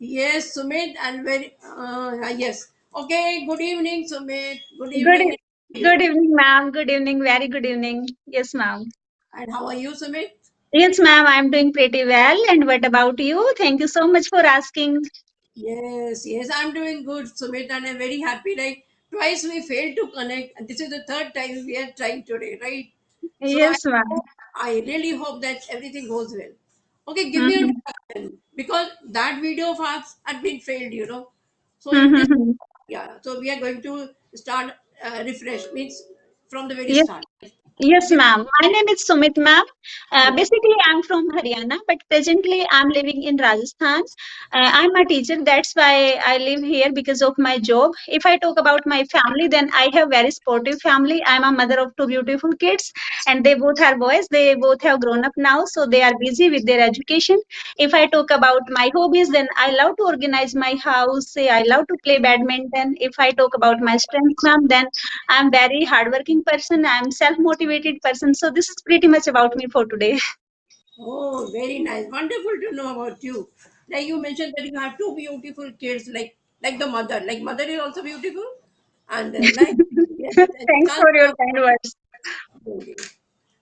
Yes, Sumit, and very yes. Okay. Good evening, Sumit. Good Good, evening. good You. evening, ma'am. Good evening. Very good evening. Yes, ma'am. And how are you, Sumit? Yes, ma'am. I'm doing pretty well. And what about you? Thank you so much for asking. Yes, yes, I'm doing good, Sumit, and I'm very happy. Like twice we failed to connect, and this is the third time we are trying today, right? So Yes, ma'am. I really hope that everything goes well. Okay, give me a Mm-hmm. introduction because that video of ours had been failed. So you just Mm-hmm. yeah. So we are going to start refresh means from the very Yes, start. yes, Give ma'am. My name is Sumit, ma'am. yeah. Basically, I'm from Haryana, but presently I'm living in Rajasthan. I'm a teacher. That's why I live here because of my job. If I talk about my family, then I have very supportive family. I'm a mother of two beautiful kids, and they both are boys. They both have grown up now, so they are busy with their education. If I talk about my hobbies, then I love to organize my house. I love to play badminton. If I talk about my strengths, ma'am, then I'm very hardworking person. I'm self-motivated person. So this is pretty much about me for today. Oh, very nice. Wonderful to know about you. Like you mentioned that you have two beautiful kids, like the mother. Like mother is also beautiful, and like yes, and Thanks son for your of kind words. beauty.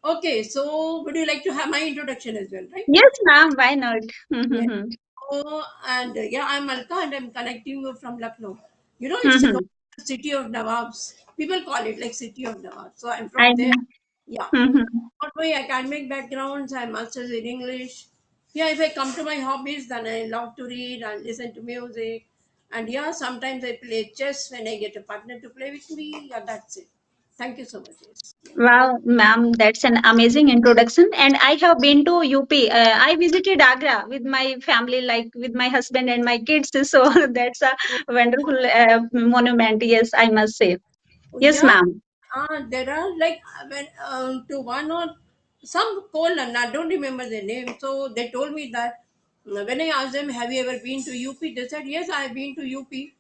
Okay, so would you like to have my introduction as well, right? Yes, ma'am. Why not? Yes. So and yeah, I'm Alka and I'm connecting you from Lucknow. It's a city of Nawabs. People call it like city of Nawabs. So I'm I from there. know. Yeah. Not my academic backgrounds, I masters in English. Yeah, if I come to my hobbies, then I love to read and listen to music. And yeah, sometimes I play chess when I get a partner to play with me. Yeah, that's it. Thank you so much. Yes. Wow, ma'am, that's an amazing introduction. And I have been to UP. I visited Agra with my family, like with my husband and my kids. So that's a wonderful monument. Yes, I must say. Oh, Yes, yeah, ma'am. there are like when to one or some Poland. I don't remember the name. So they told me that when I asked them, "Have you ever been to UP?" They said, "Yes, I have been to UP."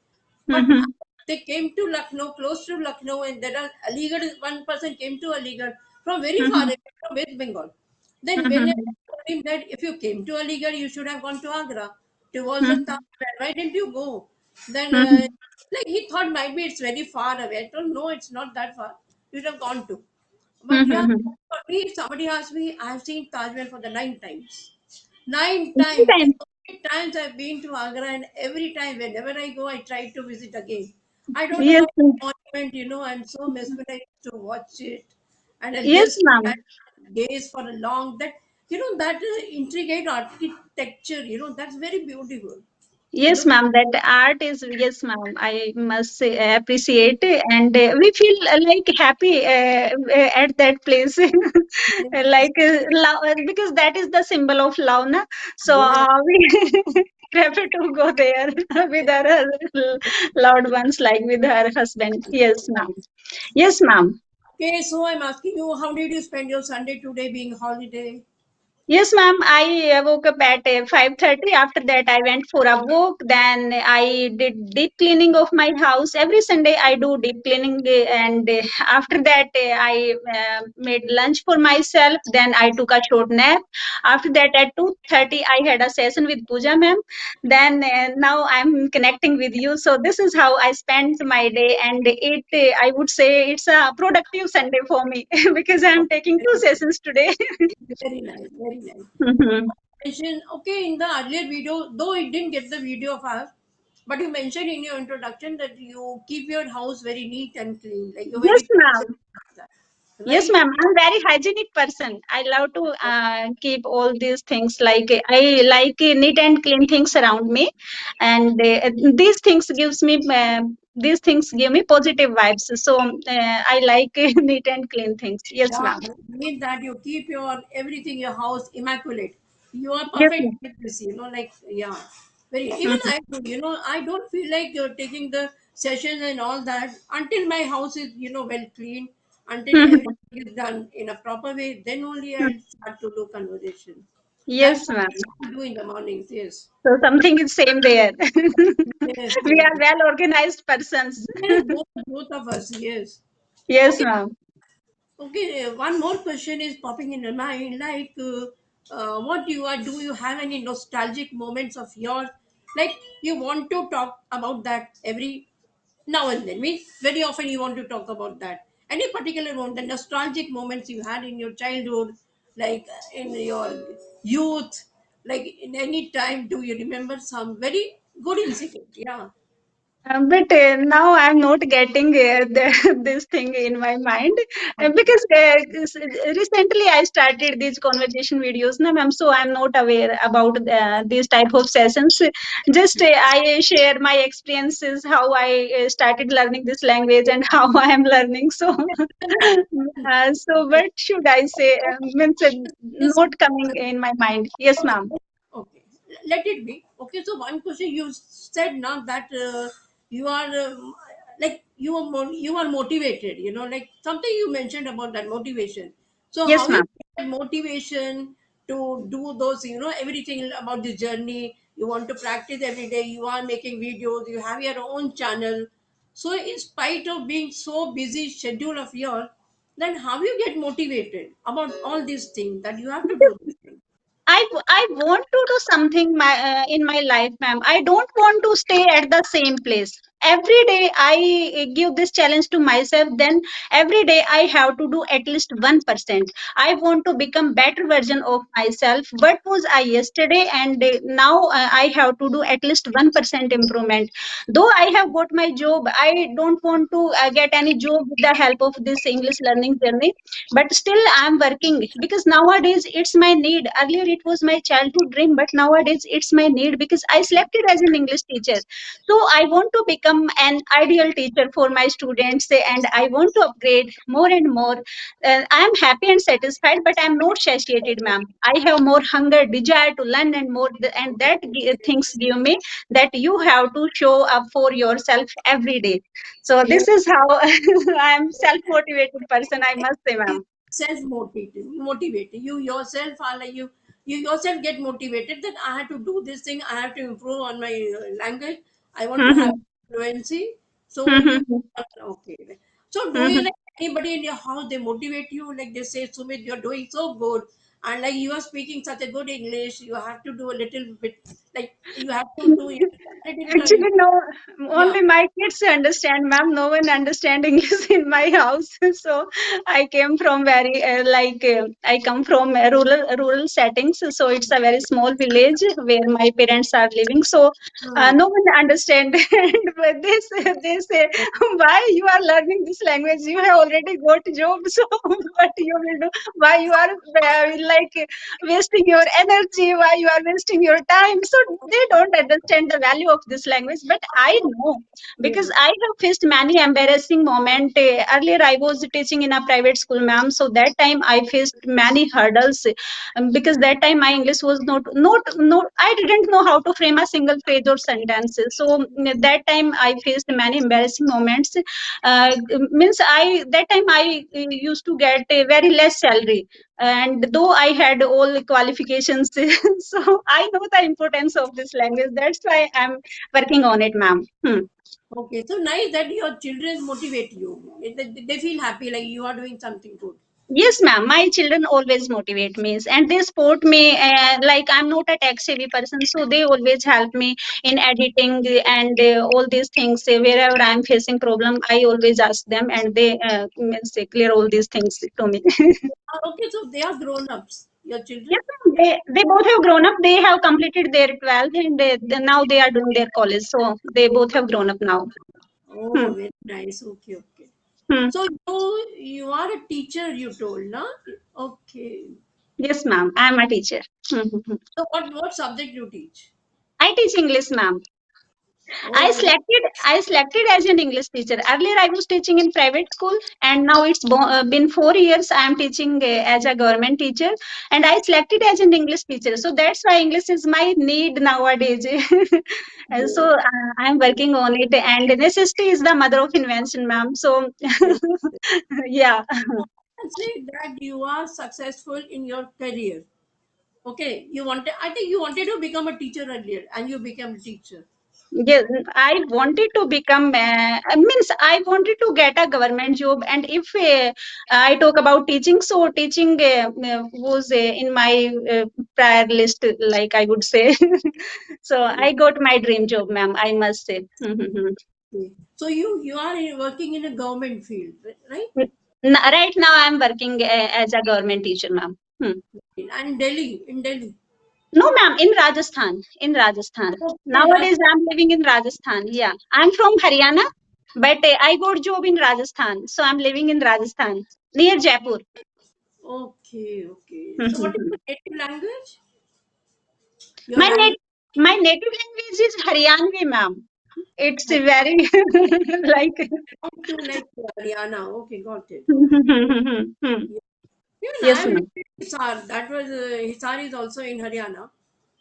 But they came to Lucknow, close to Lucknow, and there are Aligarh. One person came to Aligarh from very far away, from West Bengal. Then when I told him that if you came to Aligarh, you should have gone to Agra to watch the Taj Mahal. Why didn't you go? Then like he thought maybe it's very far away. I don't know, it's not that far. You should have gone to. But yeah, for me, if somebody asked me, I have seen Taj Mahal for the 9 times. 9 times. Every times I've been to Agra, and every time, whenever I go, I try to visit again. I don't know Yes, about the monument, I'm so mesmerized to watch it. And I'll yes, just ma'am. gaze for a long, that intricate architecture, that's very beautiful. You Yes, know, ma'am. That art is yes, ma'am. I must say, appreciate it, and we feel like happy at that place, like love, because that is the symbol of love, na? So yeah. we prefer to go there with our loved ones, like with her husband. Yes, ma'am. Yes, ma'am. Okay, so I'm asking you, how did you spend your Sunday today being holiday? Yes, ma'am. I woke up at 5:30. After that, I went for a walk. Then I did deep cleaning of my house. Every Sunday, I do deep cleaning. And after that, I made lunch for myself. Then I took a short nap. After that, at 2:30, I had a session with Pooja, ma'am. Then now I'm connecting with you. So this is how I spent my day. And I would say it's a productive Sunday for me because I'm taking two Okay, sessions today. very nice, very nice. Mhm. Mention, okay, in the earlier video, though it didn't get the video of us, but you mentioned in your introduction that you keep your house very neat and clean, like you're Yes, very ma'am. Yes, right. ma'am. I'm very hygienic person. I love to keep all these things like I like neat and clean things around me, and these things gives me these things give me positive vibes. So I like neat and clean things. Yes, Yeah, ma'am. means that you keep your everything, your house immaculate. You are Yes, perfect ma'am. with this, like yeah. Very even Mhm. I do, I don't feel like you're taking the sessions and all that until my house is, well clean, until Mhm. everything is done in a proper way, then only I'll start to do conversation. That's Yes, what ma'am. I do in the mornings, yes. So something is same there. Yes, We yes. are well organized persons. Yes, both of us, yes. Yes, Okay, ma'am. okay, one more question is popping in my mind. Like, what you are, do you have any nostalgic moments of yours? Like you want to talk about that every now and then. Means very often you want to talk about that. Any particular moment, the nostalgic moments you had in your childhood, like in your youth, like in any time, do you remember some very good incident? Yeah. But now I'm not getting this thing in my mind because recently I started these conversation videos, na ma'am, so I'm not aware about these type of sessions. Just I share my experiences, how I started learning this language and how I am learning. So, so what should I say? Means Yes. not coming in my mind. Yes, Okay. ma'am. Okay. Let it be. Okay. So one question you said now that you are you are motivated. You know, like something you mentioned about that motivation. So Yes, how you ma'am. get that motivation to do those? You know, everything about the journey. You want to practice every day. You are making videos. You have your own channel. So in spite of being so busy schedule of yours, then how you get motivated about all these things that you have to do this thing? I want to do something in my life, ma'am. I don't want to stay at the same place. Every day I give this challenge to myself. Then every day I have to do at least 1%. I want to become better version of myself. What was I yesterday, and now I have to do at least 1% improvement. Though I have got my job, I don't want to get any job with the help of this English learning journey, but still I'm working because nowadays it's my need. Earlier it was my childhood dream, but nowadays it's my need because I selected as an English teacher. So I want to become an ideal teacher for my students, and I want to upgrade more and more. I am happy and satisfied, but I'm not satiated, ma'am. I have more hunger, desire to learn and more, and that things give me that you have to show up for yourself every day. So Yes, this is how I am self-motivated person, I must say, ma'am. self motivated. You yourself are like you yourself get motivated that I have to do this thing. I have to improve on my language. I want to have Mhm. fluency. So you Mhm. okay. So do you Mhm. like anybody in your house? They motivate you like they say, Sumit, you're doing so good, and like you are speaking such a good English. You have to do a little bit like you have to do it a little. Actually, no, Yeah. only my kids understand, ma'am. No one understand English in my house. So I came from very I come from rural settings. So it's a very small village where my parents are living. So Hmm. no one understand. And but they say, why you are learning this language? You have already got job. So what you will do? Why you are wasting your energy? Why you are wasting your time? So they don't understand the value of this language, but I know because Yeah. I have faced many embarrassing moments. Earlier I was teaching in a private school, ma'am, so that time I faced many hurdles, because that time my English was not I didn't know how to frame a single phrase or sentence. So that time I faced many embarrassing moments. Means I that time I used to get a very less salary, and though I had all the qualifications. So I know the importance of this language. That's why I'm working on it, ma'am. Okay, so nice that your children motivate you. They feel happy like you are doing something good. Yes, ma'am. My children always motivate me, and they support me. Like I'm not a tech savvy person, so they always help me in editing and all these things. Wherever I'm facing problem, I always ask them, and they means they clear all these things to me. Okay, so they are grown ups, your children. Yes, ma'am. They both have grown up. They have completed their 12th, and now they are doing their college. So they both have grown up now. Hmm. Oh, very nice. Okay, okay. Hmm. So you are a teacher, you told, na? Okay. Yes, ma'am. I am a teacher. So what subject you teach? I teach English, ma'am. Oh, very I selected as an English teacher. Earlier, I was teaching in private school, and now it's been 4 years. I am teaching as a government teacher, and I selected as an English teacher. So that's why English is my need nowadays. And so good. I am working on it, and necessity is the mother of invention, ma'am. So Yes. yeah. Let's say that you are successful in your career. Okay, you wanted. I think you wanted to become a teacher earlier, and you became a teacher. Yes, I wanted to become, means I wanted to get a government job. And if I talk about teaching, so teaching was in my prior list, like I would say. So I got my dream job, ma'am, I must say. Okay. So you are working in a government field, right? Right now, I'm working as a government teacher, ma'am. And Delhi, in Delhi. No, ma'am, in Rajasthan. In Rajasthan. Okay, Nowadays, I'm living in Rajasthan. Yeah, I'm from Haryana, but I got job in Rajasthan, so I'm living in Rajasthan near Jaipur. okay. So what is your native language? Your my language? nat- my native language is Haryanvi, ma'am. It's a very like. Belong to like Haryana. Okay, got it. Yeah. Even I Yes, am living ma'am. in Hisar. That was Hisar is also in Haryana.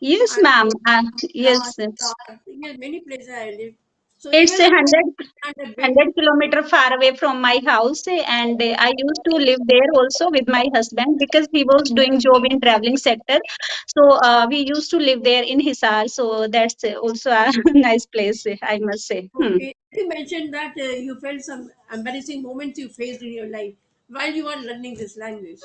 Yes, And ma'am. yeah, Yes, Hisar. Yeah, many places I live. So it's even a I hundred understand a bit. 100 kilometer far away from my house, and I used to live there also with my husband because he was doing job in traveling sector. So we used to live there in Hisar. So that's also a nice place, I must say. Okay, you mentioned that you felt some embarrassing moments you faced in your life while you were learning this language.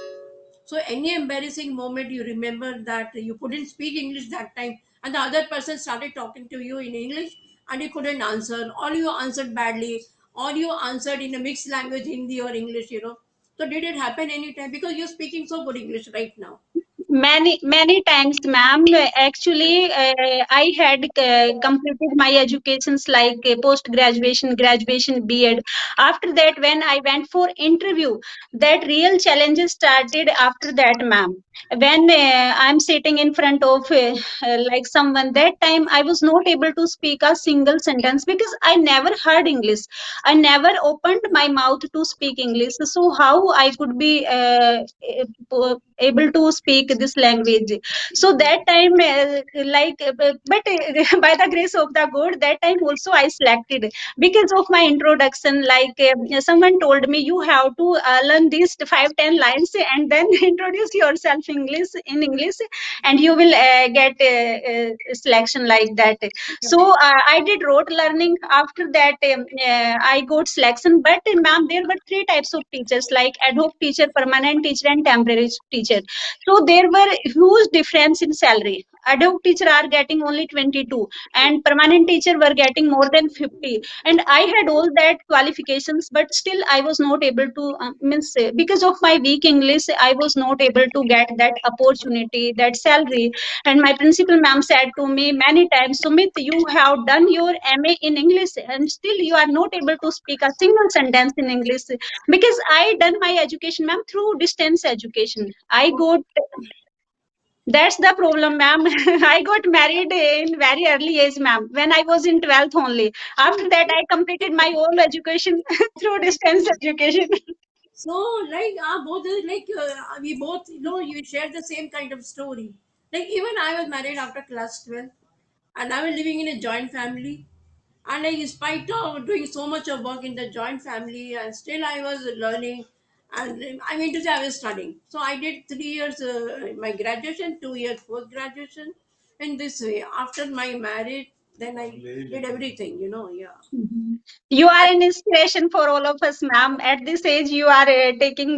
So, any embarrassing moment you remember that you couldn't speak English that time, and the other person started talking to you in English, and you couldn't answer, or you answered badly, or you answered in a mixed language, Hindi or English, you know. So, did it happen anytime? Because you're speaking so good English right now. Many times, ma'am. Actually, I had completed my educations like post graduation, graduation, B.Ed. After that, when I went for interview, that real challenges started after that, ma'am. When I'm sitting in front of like someone, that time I was not able to speak a single sentence because I never heard English. I never opened my mouth to speak English. So how I could be able to speak this language? So that time, but by the grace of the God, that time also I selected because of my introduction. Like someone told me, you have to learn these 5-10 lines and then introduce yourself English in English, and you will get selection like that. So I did rote learning. After that, I got selection. But ma'am, there were three types of teachers, like ad hoc teacher, permanent teacher, and temporary teacher. So there were huge difference in salary. Ad hoc teacher are getting only 22, and permanent teacher were getting more than 50. And I had all that qualifications, but still I was not able to means because of my weak English, I was not able to get that opportunity, that salary. And my principal ma'am said to me many times, Sumit, you have done your MA in English and still you are not able to speak a single sentence in English. Because I done my education, ma'am, through distance education. I got That's the problem, ma'am. I got married in very early age, ma'am, when I was in 12th only. After that, I completed my whole education through distance education. So, like, both like we both, you know, you share the same kind of story. Like, even I was married after class 12, and I was living in a joint family. And like, in spite of doing so much of work in the joint family, and still I was learning. And I mean to say, I was studying. So I did 3 years my graduation, 2 years post graduation. In this way, after my marriage, then I did everything. You know, yeah. Mhm. You are an inspiration for all of us, ma'am. At this age, you are taking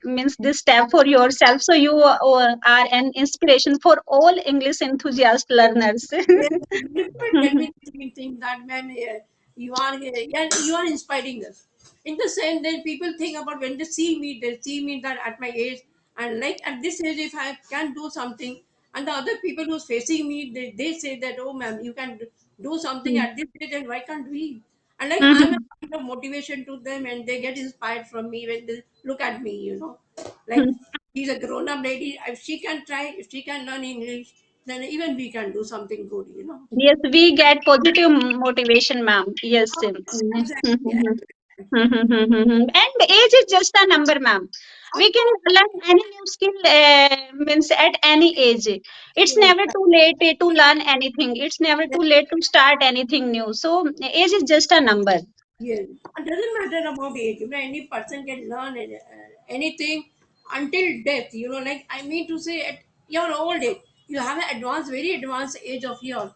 means this step for yourself. So you are an inspiration for all English enthusiast learners. Yes, people tell me the same thing that man, yeah, you are inspiring us. In the same, then people think about when they see me that at my age, and like at this age, if I can do something, and the other people who's facing me, they say that, oh ma'am, you can do something at this age, and why can't we? And like I'm a Mhm. kind of motivation to them, and they get inspired from me when they look at me, you know, like she's a grown-up lady. If she can try, if she can learn English, then even we can do something good, you know. Yes, we get positive motivation, ma'am. Yes. Exactly. And age is just a number, ma'am. Of We can course. learn any new skill means at any age. It's Yes. never too late to learn anything. It's never too late to start anything new. So age is just a number. Yes. It doesn't matter about age. You know, any person can learn anything until death. You know, like I mean to say, at your old age, you have an advanced, very advanced age of yours.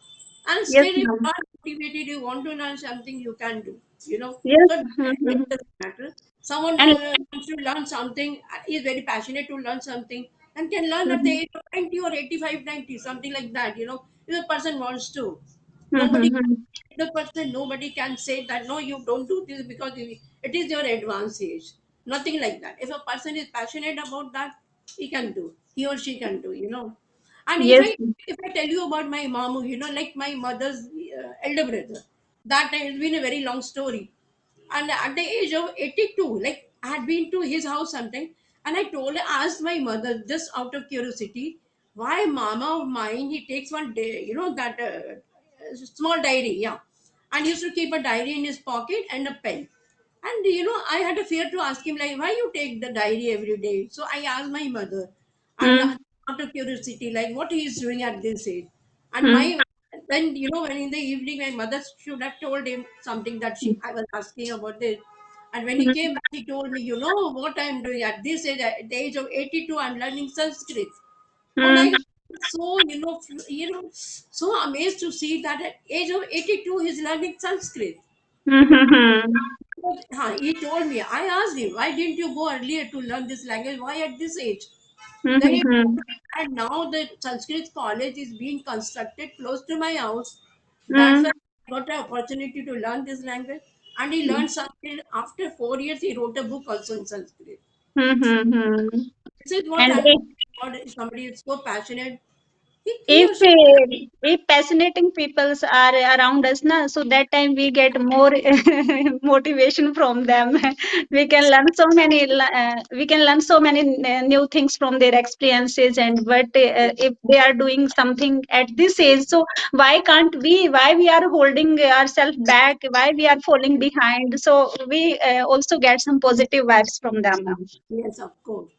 And Yes, still, if you ma'am. are motivated, you want to learn something, you can do. You know, Yes. so it Mm-hmm. doesn't matter. Someone And wants to learn something, is very passionate to learn something, and can learn at the mm-hmm. age of 90 or 85, 90, something like that. You know, if a person wants to, nobody, Mm-hmm. the person, nobody can say that no, you don't do this because it is your advanced age. Nothing like that. If a person is passionate about that, he or she can do. You know, and Yes. if I tell you about my mamu, you know, like my mother's elder brother, that has been a very long story. And at the age of 82, like I had been to his house sometime, and asked my mother just out of curiosity, why mama of mine, he takes one day, you know, that small diary, yeah, and used to keep a diary in his pocket and a pen. And you know, I had a fear to ask him, like, why you take the diary every day? So I asked my mother, and Mm-hmm. out of curiosity, like, what he is doing at this age. And Mm-hmm. my when you know, when in the evening, my mother should have told him something that I was asking about this. And when he came back, he told me, you know what I'm doing at this age, at the age of 82, I'm learning Sanskrit. Oh my Mm-hmm. God! So so amazed to see that at age of 82, he's learning Sanskrit. Mm-hmm. He told me. I asked him, why didn't you go earlier to learn this language? Why at this age? Then he Mm-hmm. told me that now the Sanskrit college is being constructed close to my house. That's why I got the opportunity to learn this language. And he learned Sanskrit. After 4 years, he wrote a book also in Sanskrit. Mm-hmm. This is what And happens when somebody is so passionate. He if or she. if fascinating peoples are around us na, so that time we get more motivation from them. We can learn so many we can learn so many new things from their experiences. And but if they are doing something at this age, so why we are holding ourselves back, why we are falling behind? So we also get some positive vibes from them now. Yes, of course.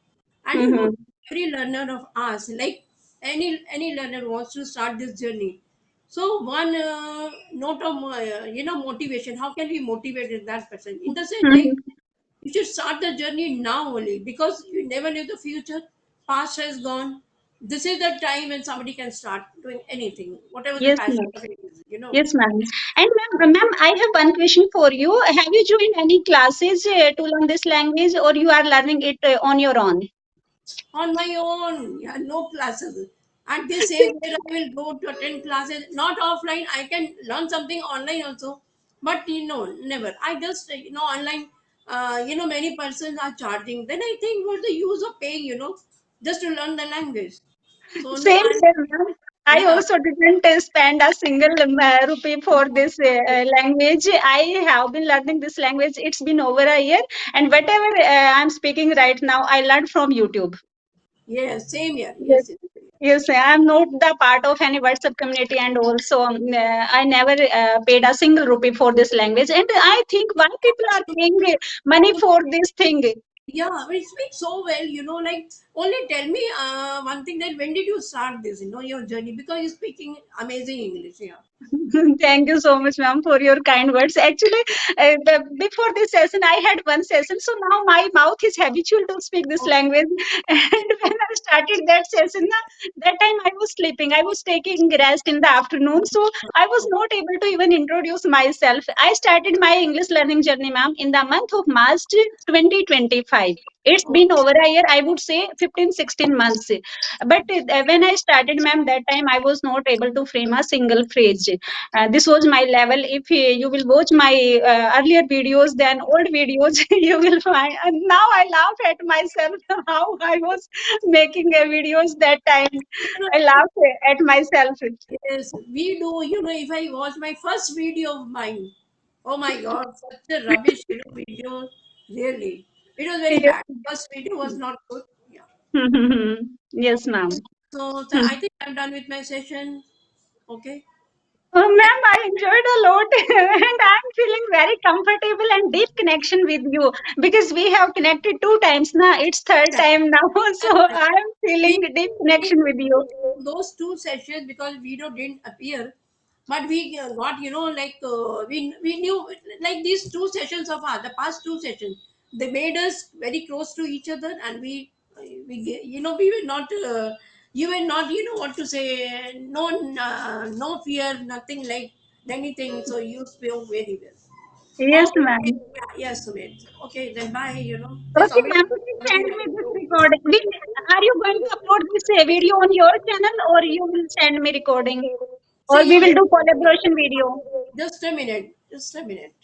And you know, Mm-hmm. every learner of us, like any learner wants to start this journey. So one note of motivation. How can we motivate that person? In the sense, like Mm-hmm. you should start the journey now only because you never know the future. Past has gone. This is the time when somebody can start doing anything, whatever the Yes, passion ma'am. of it is. You know. Yes, ma'am. And ma'am, I have one question for you. Have you joined any classes to learn this language, or you are learning it on your own? On my own. Yeah, no classes. At this age where I will go to attend classes, not offline. I can learn something online also, but never. I just online. Many persons are charging. Then I think, what's the use of paying? Just to learn the language. So no, Same here, ma'am. I yeah. also didn't spend a single rupee for this language. I have been learning this language. It's been over a year, and whatever I'm speaking right now, I learned from YouTube. Yes, same here. Yes. Yes, yes. Yes, I'm not the part of any WhatsApp community, and also I never paid a single rupee for this language. And I think why people are paying money for this thing. Yeah, we speak so well, like only tell me one thing, that when did you start this, your journey? Because you're speaking amazing English, yeah. Thank you so much, ma'am, for your kind words. Actually, before this session, I had one session, so now my mouth is habitual to speak this Okay. language. And when I started that session, that time I was sleeping. I was taking rest in the afternoon, so I was not able to even introduce myself. I started my English learning journey, ma'am, in the month of March 2025. It's been over a year, I would say 15, 16 months. But when I started, ma'am, that time I was not able to frame a single phrase. This was my level. If you will watch my earlier videos than old videos, you will find. And now I laugh at myself how I was making videos that time. I laugh at myself. Yes, we do. If I watch my first video of mine, oh my God, such a rubbish, video. Really, it was very Yes. bad. First video was not good. Yeah. Yes, Okay. ma'am. So I think I'm done with my session. Okay. Thank Ma'am, I enjoyed a lot and I'm feeling very comfortable and deep connection with you because we have connected two times now. It's third time now. So you. I'm feeling we, deep we connection with you. those two sessions because video didn't appear, but we got like we knew, like these two sessions of ours, the past two sessions, they made us very close to each other, and we we were not. You were not, you know what to say, no, no fear, nothing like anything, so you spoke very well. Yes, Okay, ma'am. yeah, yes, Sumit. Okay, then bye, you know, there's Okay, something, ma'am, please something send I me can this do. recording. Are you going to upload this video on your channel or you will send me recording? Or See, we will do collaboration video? just a minute, just a minute.